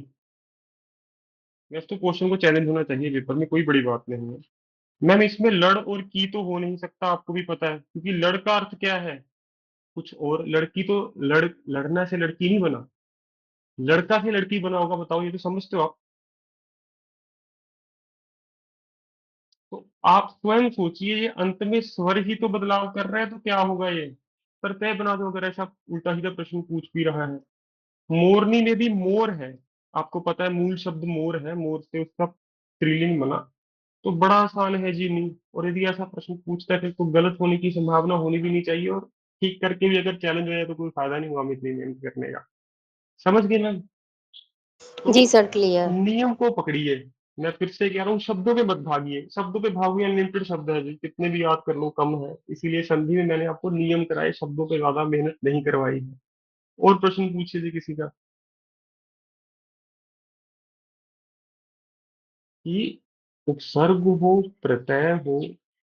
वैसे तो क्वेश्चन को चैलेंज होना चाहिए पेपर में, कोई बड़ी बात नहीं है। मैम इसमें लड़ और की तो हो नहीं सकता, आपको भी पता है, क्योंकि लड़ का अर्थ क्या है? कुछ और। लड़की तो लड़ना से लड़की नहीं बना, लड़का से लड़की बना होगा। बताओ, ये तो समझते हो आप? तो आप स्वयं सोचिए, ये अंत में स्वर ही तो बदलाव कर रहा है, तो क्या होगा ये? प्रत्यय बना दो अगर ऐसा उल्टा सीधा प्रश्न पूछ भी रहा है। मोरनी में भी मोर है, आपको पता है मूल शब्द मोर है, मोर से उसका स्त्रीलिंग बना। तो बड़ा आसान है जी, नहीं। और यदि ऐसा प्रश्न पूछता है फिर तो गलत होने की संभावना होनी भी नहीं चाहिए, और ठीक करके भी अगर चैलेंज हो जाए तो कोई फायदा नहीं हुआ हमें इतनी मेहनत करने का। समझ गए ना? तो जी सर, क्लियर। नियम को पकड़िए। मैं फिर से कह रहा हूँ, शब्दों पे मत भागिए। शब्दों पे भागोगे, अनलिमिटेड शब्द है जी, कितने भी याद कर लो कम है। इसीलिए संधि में मैंने आपको नियम कराए, शब्दों पे ज्यादा मेहनत नहीं करवाई है। और प्रश्न पूछिए जी किसी का, कि उपसर्ग हो, प्रत्यय हो,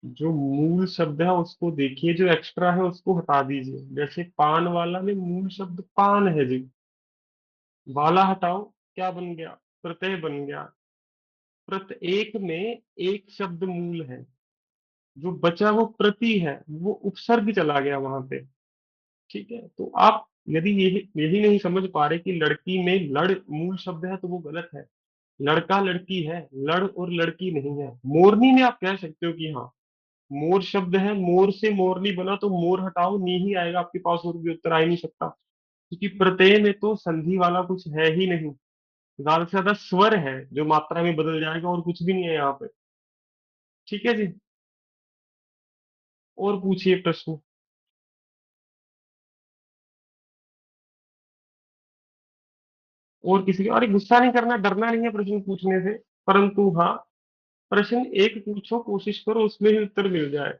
जो मूल शब्द है उसको देखिए, जो एक्स्ट्रा है उसको हटा दीजिए। जैसे पान वाला में मूल शब्द पान है जी, वाला हटाओ, क्या बन गया? प्रत्यय बन गया। प्रत्येक में एक शब्द मूल है, जो बचा वो प्रति है, वो उपसर्ग चला गया वहां पे। ठीक है, तो आप यदि यही यही नहीं समझ पा रहे कि लड़की में लड़ मूल शब्द है, तो वो गलत है। लड़का लड़की है, लड़ और लड़की नहीं है। मोरनी में आप कह सकते हो कि हाँ मोर शब्द है, मोर से मोरनी बना, तो मोर हटाओ नी ही आएगा आपके पास, और भी उत्तर आ ही नहीं सकता, क्योंकि प्रत्यय में तो संधि वाला कुछ है ही नहीं। ज्यादा से ज्यादा स्वर है जो मात्रा में बदल जाएगा, और कुछ भी नहीं है यहाँ पे। ठीक है जी। और पूछिए प्रश्न। और किसी का, अरे गुस्सा नहीं करना, डरना नहीं है प्रश्न पूछने से। परंतु हाँ, प्रश्न एक पूछो, कोशिश करो उसमें ही उत्तर मिल जाए।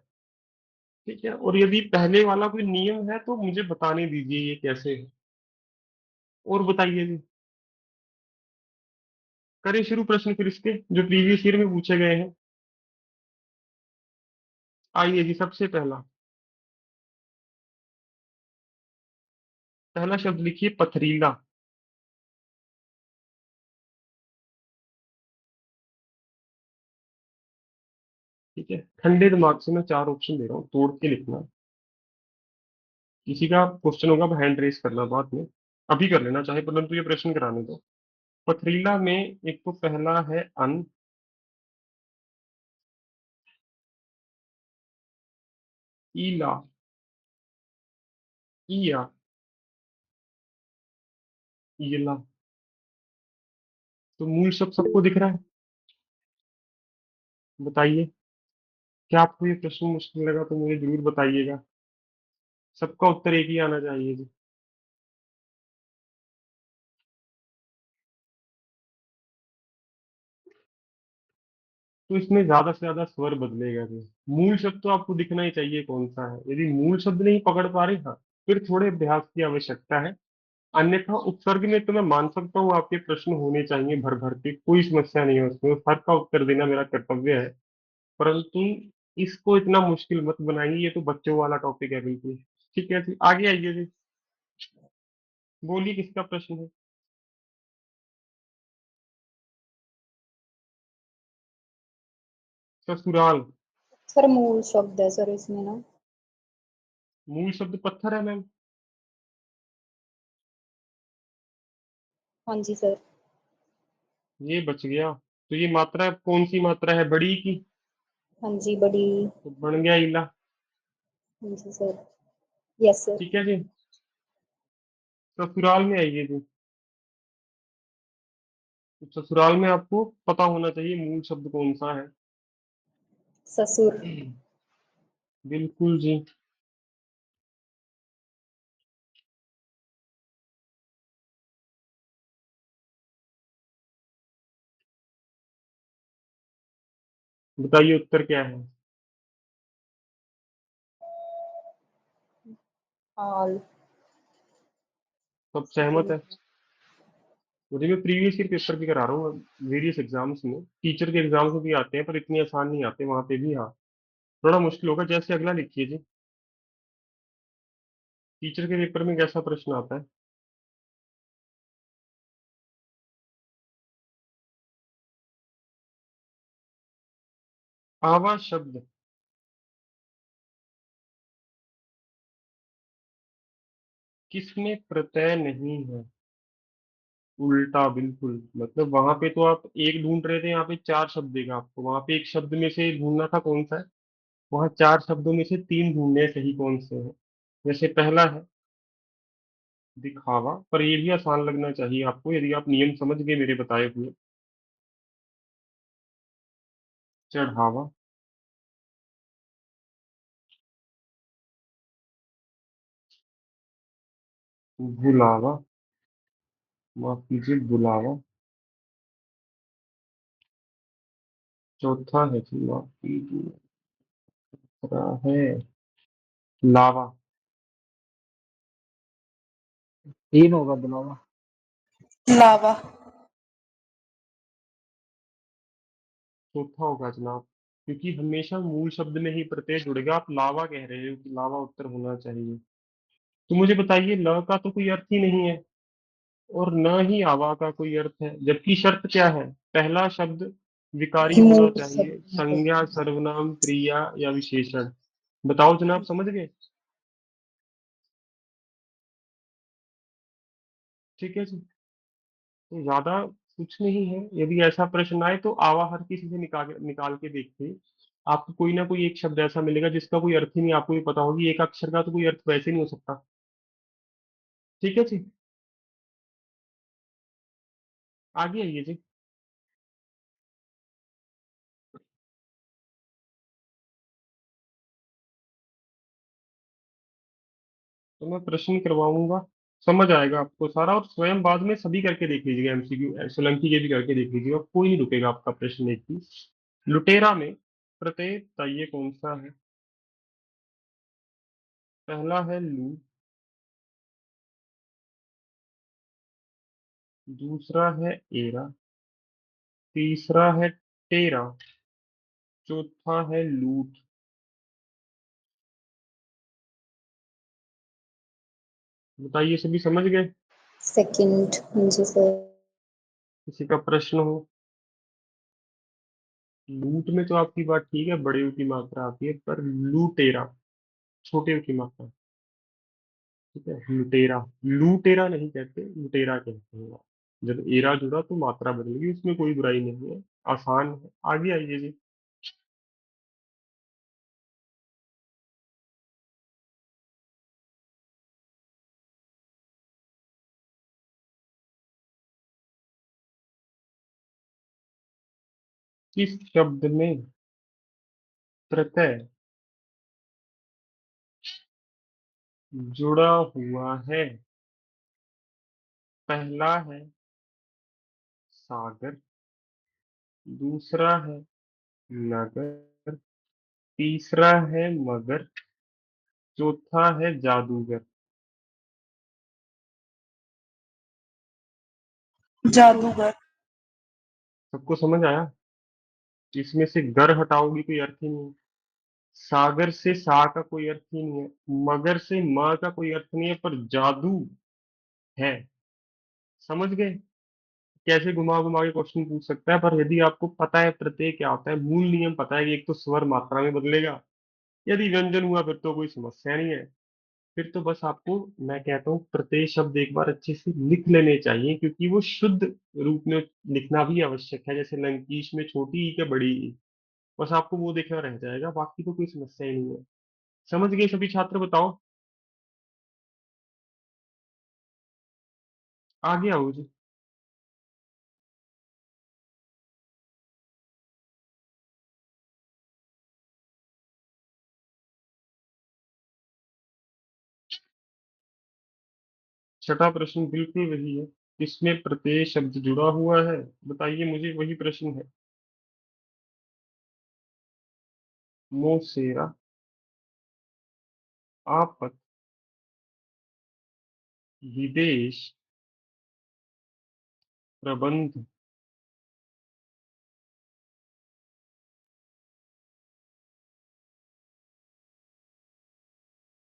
ठीक है, और यदि पहले वाला कोई नियम है तो मुझे बताने दीजिए ये कैसे है। और बताइए जी। करें शुरू प्रश्न फिर इसके, जो प्रीवियस ईयर में पूछे गए हैं। आइए जी, सबसे पहला पहला शब्द लिखिए, पथरीला। ठीक है, ठंडे दिमाग से मैं चार ऑप्शन दे रहा हूँ, तोड़ के लिखना। किसी का क्वेश्चन होगा हैंड रेस करना बाद में, अभी कर लेना चाहे, परंतु ये प्रश्न कराने दो। पथरीला में एक तो पहला है अन, ईला, ईया, ईला। तो मूल शब्द सबको दिख रहा है? बताइए, क्या आपको ये प्रश्न मुश्किल लगा तो मुझे जरूर बताइएगा। सबका उत्तर एक ही आना चाहिए जी। तो इसमें ज्यादा से ज्यादा स्वर बदलेगा जी। मूल शब्द तो आपको दिखना ही चाहिए कौन सा है। यदि मूल शब्द नहीं पकड़ पा रहे, हाँ, फिर थोड़े अभ्यास की आवश्यकता है। अन्यथा उपसर्ग में तो मैं मान सकता हूँ आपके प्रश्न होने चाहिए भर भर के, कोई समस्या नहीं है उसमें, हर का उत्तर देना मेरा कर्तव्य है। परंतु इसको इतना मुश्किल मत बनाइए, ये तो बच्चों वाला टॉपिक है बिल्कुल। ठीक है जी, आगे आइए जी। बोलिए किसका प्रश्न है? ससुराल। सर मूल शब्द है सर इसमें ना। मूल शब्द पत्थर है मैम। हाँ जी सर। ये बच गया। तो ये मात्रा कौन सी मात्रा है, बड़ी की? हाँ जी बड़ी। तो बन गया इला। हाँ जी सर। Yes sir. ठीक है जी, ससुराल में आइए जी। तो ससुराल में आपको पता होना चाहिए मूल शब्द कौन सा है। ससुर। बिल्कुल जी। बताइए उत्तर क्या है? हाल। सब सहमत है? Second. मुझे मैं प्रीवियस ईयर पेपर भी करा रहा हूँ वेरियस एग्जाम्स में, टीचर के एग्जाम्स में भी आते हैं, पर इतनी आसान नहीं आते वहां पे भी। हाँ, थोड़ा मुश्किल होगा। जैसे अगला लिखिए जी, टीचर के पेपर में कैसा प्रश्न आता है? आवा शब्द किसमें प्रत्यय नहीं है? उल्टा, बिल्कुल। मतलब वहां पे तो आप एक ढूंढ रहे थे, यहाँ पे चार शब्द देगा आपको। वहां पे एक शब्द में से ढूंढना था कौन सा है, वहां चार शब्दों में से तीन ढूंढने हैं, सही कौन से हैं। जैसे पहला है दिखावा, पर ये भी आसान लगना चाहिए आपको यदि आप नियम समझ गए मेरे बताए हुए। चढ़ावा, बुलावा, माफ कीजिए बुलावा। चौथा है जी, माफ कीजिए, तीसरा है लावा। तीन होगा बुलावा। लावा। चौथा होगा जनाब, क्योंकि हमेशा मूल शब्द में ही प्रत्यय जुड़ेगा। आप लावा कह रहे हो कि लावा उत्तर होना चाहिए। तो मुझे बताइए, ल का तो कोई अर्थ ही नहीं है, और न ही आवा का कोई अर्थ है, जबकि शर्त क्या है? पहला शब्द विकारी होना मूल चाहिए, शब्द में संज्ञा, सर्वनाम, क्रिया या विशेषण। बताओ जनाब, समझ गए? ठीक है जी। तो ज्यादा कुछ नहीं है। यदि ऐसा प्रश्न आए तो आवा हर किसी से निकाल निकाल के देखिए, आपको कोई ना कोई एक शब्द ऐसा मिलेगा जिसका कोई अर्थ ही नहीं, आपको भी पता होगी एक अक्षर का तो कोई अर्थ वैसे नहीं हो सकता। ठीक है जी, आगे आइए जी। तो मैं प्रश्न करवाऊंगा, समझ आएगा आपको सारा, और स्वयं बाद में सभी करके देख लीजिएगा, एमसीक्यू सोलंकी के भी करके देख लीजिएगा, कोई नहीं रुकेगा आपका प्रश्न एक भी। लुटेरा में प्रत्यय बताइए कौन सा है? पहला है लू, दूसरा है एरा, तीसरा है टेरा, चौथा है लूट। बताइए, सभी समझ गए? second. जी सर. किसी का प्रश्न हो? लूट में तो आपकी बात ठीक है, बड़े ऊ की मात्रा आती है, पर लूटेरा छोटे ऊ की मात्रा। ठीक है, लुटेरा, लूटेरा नहीं कहते, लुटेरा कहते हैं। जब एरा जुड़ा तो मात्रा बदल गई, उसमें कोई बुराई नहीं है, आसान है। आगे आइए जी। किस शब्द में प्रत्यय जुड़ा हुआ है? पहला है सागर, दूसरा है नगर, तीसरा है मगर, चौथा है जादूगर। जादूगर। सबको समझ आया? इसमें से गर हटाओगी कोई अर्थ ही नहीं है, सागर से सा का कोई अर्थ ही नहीं है, मगर से म का कोई अर्थ नहीं है, पर जादू है। समझ गए? कैसे घुमा घुमा के क्वेश्चन पूछ सकता है, पर यदि आपको पता है प्रत्यय क्या होता है, मूल नियम पता है कि एक तो स्वर मात्रा में बदलेगा, यदि व्यंजन हुआ फिर तो कोई समस्या नहीं है। फिर तो बस आपको, मैं कहता हूँ, प्रत्यय शब्द एक बार अच्छे से लिख लेने चाहिए, क्योंकि वो शुद्ध रूप में लिखना भी आवश्यक है। जैसे लंकीश में छोटी ई क्या बड़ी ई, बस आपको वो देखना रह जाएगा, बाकी तो कोई समस्या ही नहीं है। समझ गए सभी छात्र? बताओ, आगे आओ जी। छठा प्रश्न बिल्कुल वही है, इसमें प्रत्यय शब्द जुड़ा हुआ है? बताइए मुझे, वही प्रश्न है। मोसेरा, आपत, विदेश प्रबंध।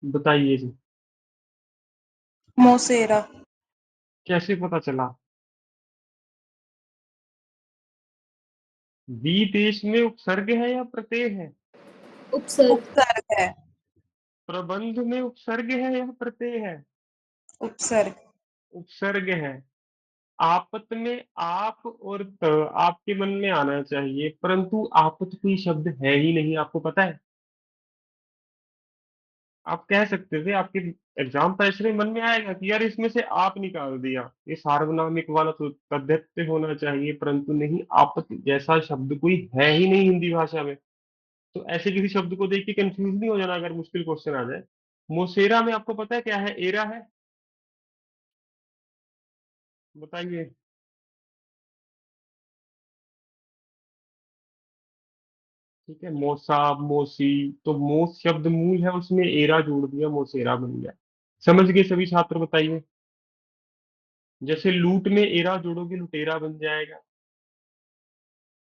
बताइए जी। मोसेरा। कैसे पता चला? विदेश में उपसर्ग है या प्रत्यय है? उपसर्ग। उपसर्ग है। प्रबंध में उपसर्ग है या प्रत्यय है? उपसर्ग। उपसर्ग है। आपत में आप और त आपके मन में आना चाहिए, परंतु आपत कोई शब्द है ही नहीं, आपको पता है। आप कह सकते थे, आपके एग्जाम पैसरे मन में आएगा कि यार इसमें से आप निकाल दिया, ये सार्वनामिक वाला तो तद्धित होना चाहिए, परंतु नहीं, आपत जैसा शब्द कोई है ही नहीं हिंदी भाषा में। तो ऐसे किसी शब्द को देख के कंफ्यूज नहीं हो जाना अगर मुश्किल क्वेश्चन आ जाए। मोसेरा में आपको पता है क्या है? एरा है। बताइए। ठीक है, मोसा मोसी। तो मोस शब्द मूल है, उसमें एरा जोड़ दिया, मोसेरा बन गया। समझ गए सभी छात्र? बताइए। जैसे लूट में एरा जोड़ोगे लुटेरा बन जाएगा।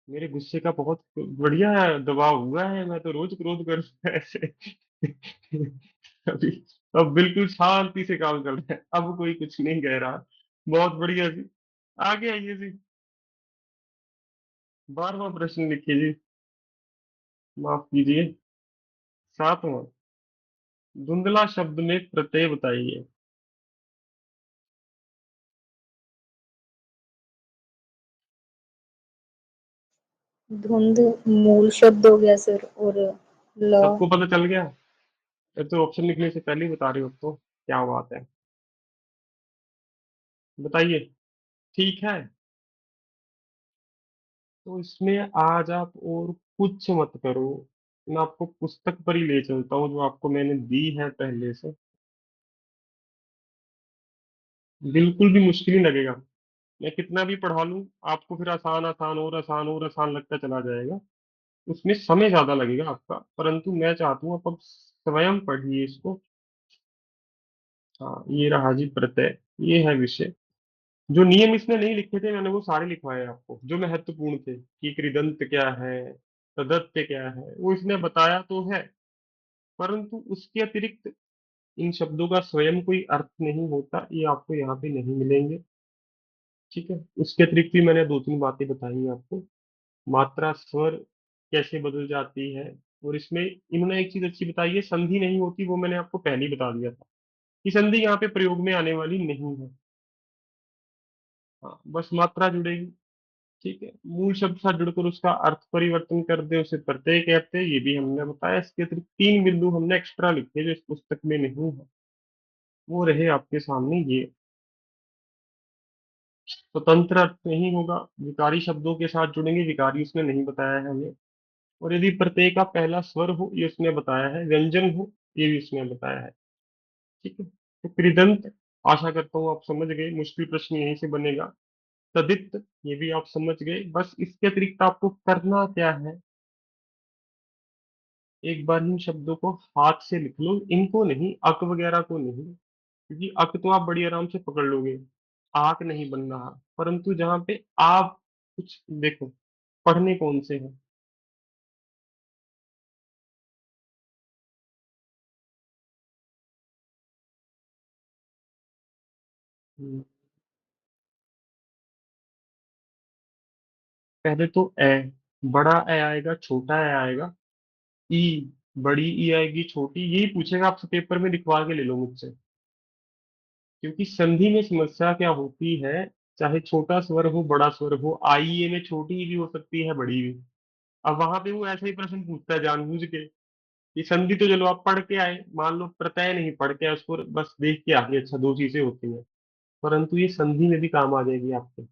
मेरे गुस्से का बहुत बढ़िया दबाव हुआ है, मैं तो रोज क्रोध करूंगा ऐसे। अभी अब बिल्कुल शांति से काम कर रहे हैं, अब कोई कुछ नहीं कह रहा। बहुत बढ़िया जी। आगे आइए जी। 12वां प्रश्न लिखिए जी। माफ कीजिए। 7वां। धुंधला शब्द में प्रत्यय बताइए। धुंध मूल शब्द हो गया सर, और ल। सबको पता चल गया? ये तो ऑप्शन लिखने से पहले ही बता रहे हो, तो क्या बात है। बताइए। ठीक है। तो इसमें आज आप और कुछ मत करो, मैं आपको पुस्तक पर ही ले चलता हूँ जो आपको मैंने दी है पहले से। बिल्कुल भी मुश्किल नहीं लगेगा। मैं कितना भी पढ़ा लूं, आपको फिर आसान आसान और आसान और आसान लगता चला जाएगा। उसमें समय ज्यादा लगेगा आपका, परंतु मैं चाहता हूँ आप अब स्वयं पढ़िए इसको। हाँ, ये रहा जी प्रत्यय। ये है विषय। जो नियम इसने नहीं लिखे थे मैंने वो सारे लिखवाए आपको, जो महत्वपूर्ण थे कि कृदंत क्या है, तदत्त क्या है, वो इसने बताया तो है। परंतु उसके अतिरिक्त इन शब्दों का स्वयं कोई अर्थ नहीं होता, ये आपको यहाँ पे नहीं मिलेंगे। ठीक है। उसके अतिरिक्त भी मैंने दो तीन बातें बताई आपको। मात्रा स्वर कैसे बदल जाती है। और इसमें इन्होंने एक चीज अच्छी बताई है, संधि नहीं होती, वो मैंने आपको पहले ही बता दिया था कि संधि यहाँ पे प्रयोग में आने वाली नहीं है। हाँ, बस मात्रा जुड़ेगी। ठीक है, मूल शब्द साथ जुड़कर उसका अर्थ परिवर्तन कर दे उसे प्रत्यय कहते हैं, ये भी हमने बताया। इसके अतिरिक्त तीन बिंदु हमने एक्स्ट्रा लिखे जो इस पुस्तक में नहीं है, वो रहे आपके सामने ये। स्वतंत्र अर्थ नहीं होगा, विकारी शब्दों के साथ जुड़ेंगे, विकारी उसने नहीं बताया है हमें। और यदि प्रत्यय का पहला स्वर हो, ये उसने बताया है, व्यंजन हो, ये भी उसने बताया है। ठीक है, तो कृदंत आशा करता हूँ आप समझ गए, मुश्किल प्रश्न यहीं से बनेगा। तदित ये भी आप समझ गए। बस इसके अतिरिक्त आपको करना क्या है, एक बार इन शब्दों को हाथ से लिख लो, इनको नहीं, अक वगैरह को नहीं, क्योंकि अक तो आप बड़ी आराम से पकड़ लोगे, आक नहीं बन रहा। परंतु जहां पे आप कुछ देखो, पढ़ने कौन से हैं। हम्म, पहले तो ए, बड़ा ए आएगा, छोटा ए आएगा, ई, बड़ी ई आएगी, छोटी, यही पूछेगा आपसे पेपर में, लिखवा के ले लो मुझसे। क्योंकि संधि में समस्या क्या होती है, चाहे छोटा स्वर हो बड़ा स्वर हो, आई ए में छोटी भी हो सकती है बड़ी भी। अब वहां पे वो ऐसा ही प्रश्न पूछता है जानबूझ के। ये संधि तो चलो आप पढ़ के आए, मान लो प्रत्यय नहीं पढ़ के आए, उसको बस देख के आ गए, अच्छा दो चीजें होती हैं, परंतु ये संधि में भी काम आ जाएगी आपके।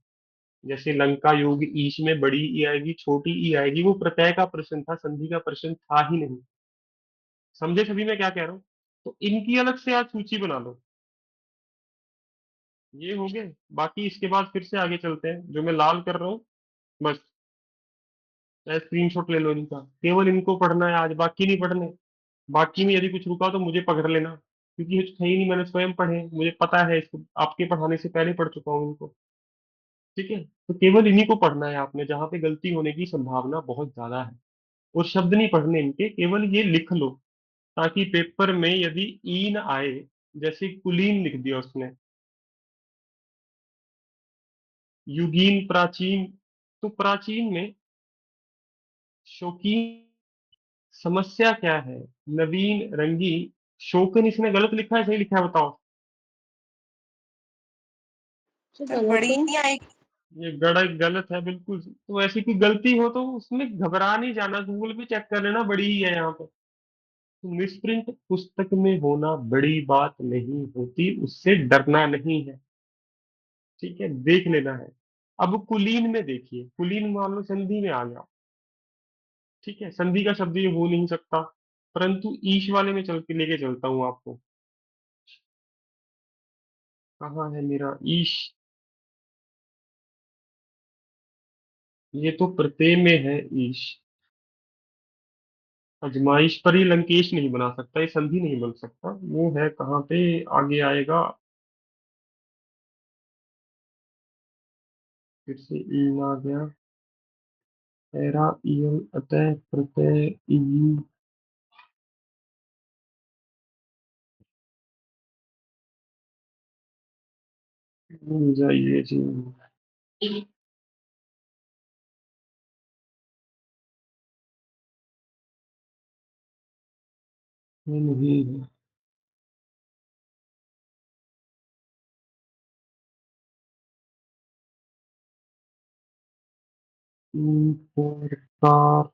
जैसे लंका योग ईश में बड़ी ई आएगी, छोटी ई आएगी, वो प्रत्यय का प्रश्न था, संधि का प्रश्न था ही नहीं। समझे सभी मैं क्या कह रहा हूँ? तो इनकी अलग से आज सूची बना लो। ये हो गए। बाकी इसके बाद फिर से आगे चलते हैं, जो मैं लाल कर रहा हूँ, बस स्क्रीनशॉट ले लो इनका, केवल इनको पढ़ना है आज, बाकी नहीं पढ़ने। बाकी में यदि कुछ रुका तो मुझे पकड़ लेना। क्योंकि ये तो है ही नहीं, मैंने स्वयं पढ़े, मुझे पता है इसको, आपके पढ़ाने से पहले पढ़ चुका हूँ इनको। ठीक है, तो केवल इन्हीं को पढ़ना है आपने जहां पे गलती होने की संभावना बहुत ज्यादा है। और शब्द नहीं पढ़ने इनके, केवल ये लिख लो, ताकि पेपर में यदि ई न आए, जैसे कुलीन लिख दिया उसने, युगीन, प्राचीन, तो प्राचीन में शौकीन, समस्या क्या है, नवीन, रंगीन, शौकीन इसने गलत लिखा है सही लिखा है बताओ? तो सर गलत बड़ी है। नहीं आएगी? ये गड़ा गलत है बिल्कुल। तो ऐसी कोई गलती हो तो उसमें घबरा नहीं जाना, गूगल पे चेक कर लेना, बड़ी ही है यहाँ पे। तो मिसप्रिंट पुस्तक में होना बड़ी बात नहीं होती, उससे डरना नहीं है। ठीक है, देख लेना है। अब कुलीन में देखिए, कुलीन मान लो संधि में आ गया। ठीक है, संधि का शब्द ये हो नहीं सकता, परंतु ईश वाले में चल के लेके चलता हूँ आपको। कहाँ है मेरा ईश? ये तो प्रत्यय में है ईश। अजमाइश पर ही लंकेश नहीं बना सकता, ये संधि नहीं बन सकता, वो है कहाँ पे आगे आएगा? फिर से ईन आ गया, एरा, ईयल, अतः, प्रत्यय, ई। मिल जाइए जी। ये नहीं है। प्रकार,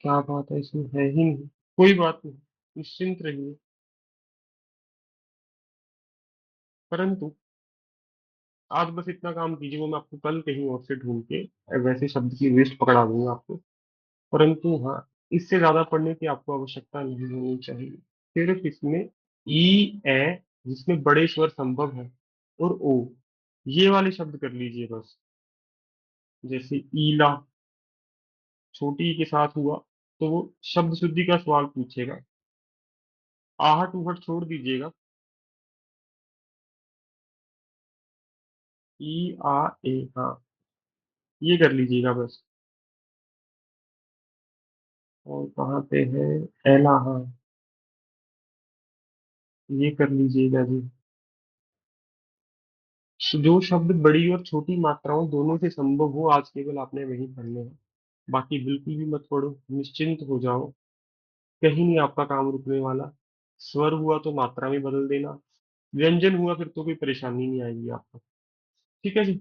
क्या बात है, इसमें है ही नहीं। कोई बात नहीं, निश्चिंत रहिए। परंतु आज बस इतना काम कीजिए, वो मैं आपको कल कहीं और से ढूंढ के वैसे शब्द की लिस्ट पकड़ा दूंगा आपको। परंतु हाँ, इससे ज्यादा पढ़ने की आपको आवश्यकता नहीं होनी चाहिए। सिर्फ इसमें ई, ए, जिसमें बड़े स्वर संभव है, और ओ, ये वाले शब्द कर लीजिए बस। जैसे ईला, छोटी ई के साथ हुआ, तो वो शब्द शुद्धि का सवाल पूछेगा। आहट उहट छोड़ दीजिएगा। ई, आ, ए, हाँ, ये कर लीजिएगा बस। और कहाँ पे है? एला, हाँ, ये कर लीजिएगा जी। जो शब्द बड़ी और छोटी मात्राओं दोनों से संभव हो, आज केवल आपने वही पढ़ने हैं। बाकी बिल्कुल भी मत पढ़ो, निश्चिंत हो जाओ, कहीं नहीं आपका काम रुकने वाला। स्वर हुआ तो मात्रा में बदल देना, व्यंजन हुआ फिर तो कोई परेशानी नहीं आएगी आपको। ठीक है जी,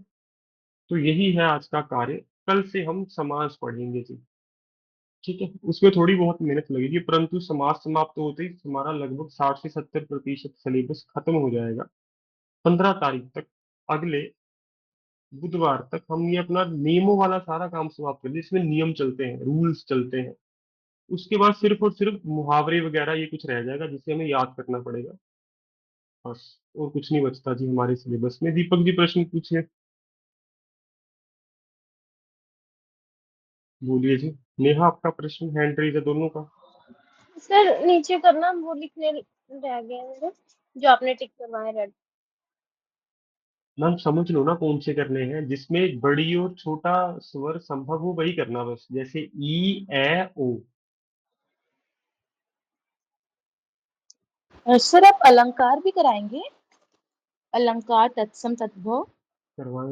तो यही है आज का कार्य। कल से हम समास पढ़ेंगे जी। ठीक है, उसमें थोड़ी बहुत मेहनत लगेगी, परंतु समास समाप्त होते ही हमारा लगभग 60 से 70% सिलेबस खत्म हो जाएगा। 15 तारीख तक, अगले बुधवार तक हम ये अपना नियमों वाला सारा काम समाप्त कर दें, इसमें नियम चलते हैं, रूल्स चलते हैं। उसके बाद सिर्फ और सिर्फ मुहावरे वगैरह ये कुछ रह जाएगा जिसे हमें याद करना पड़ेगा, बस। और कुछ नहीं बचता जी हमारे सिलेबस में। दीपक जी प्रश्न पूछिए, बोलिए जी। नेहा, आपका प्रश्न, हैंड रेज है दोनों का। सर नीचे करना, वो लिखने रह गया मेरे, जो आपने टिक करवाए रेड। मैम समझ लो ना कौन से करने हैं, जिसमें बड़ी और छोटा स्वर संभव हो वही करना बस, जैसे ई, ए, ओ। सर आप अलंकार भी कराएंगे? अलंकार, तत्सम, तद्भव। करवाएं।